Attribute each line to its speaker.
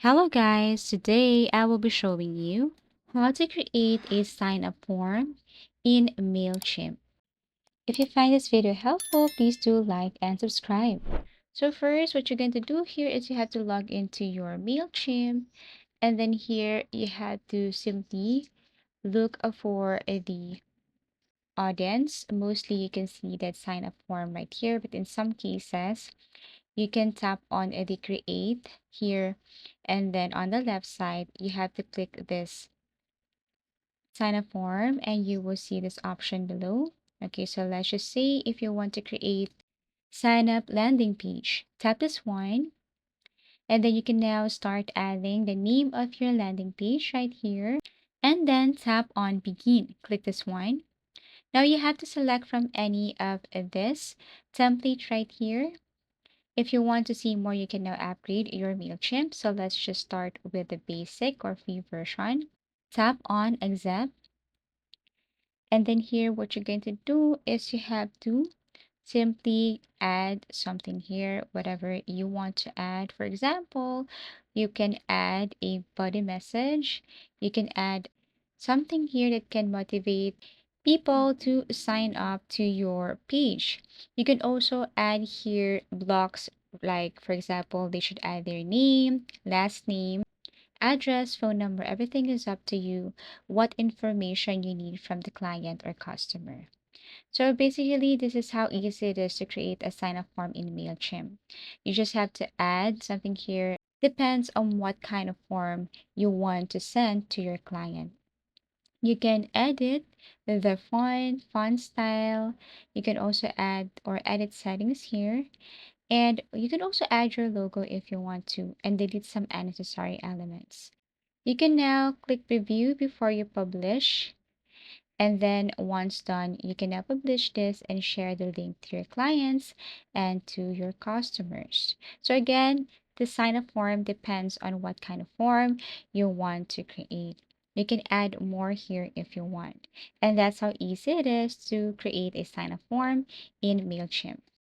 Speaker 1: Hello guys, today I will be showing you how to create a sign-up form in Mailchimp. If you find this video helpful, please do like and subscribe. So first, what you're going to do here is you have to log into your Mailchimp, and then here you have to simply look for the audience. Mostly you can see that sign-up form right here, but in some cases, you can tap on the create here, and then on the left side you have to click this sign up form and you will see this option below. Okay, so let's just say if you want to create sign up landing page, tap this one, and then you can now start adding the name of your landing page right here, and then tap on begin. Click this one. Now you have to select from any of this template right here. If you want to see more, you can now upgrade your Mailchimp. So let's just start with the basic or free version. Tap on accept. And then here, what you're going to do is you have to simply add something here, whatever you want to add. For example, you can add a body message. You can add something here that can motivate people to sign up to your page. You can also add here blocks, like for example, they should add their name, last name, address, phone number. Everything is up to you what information you need from the client or customer. So basically, this is how easy it is to create a sign-up form in Mailchimp. You just have to add something here. Depends on what kind of form you want to send to your client. You can edit the font style. You can also add or edit settings here. And you can also add your logo if you want to and delete some unnecessary elements. You can now click preview before you publish. And then once done, you can now publish this and share the link to your clients and to your customers. So again, the sign up form depends on what kind of form you want to create. You can add more here if you want. And that's how easy it is to create a sign up form in Mailchimp.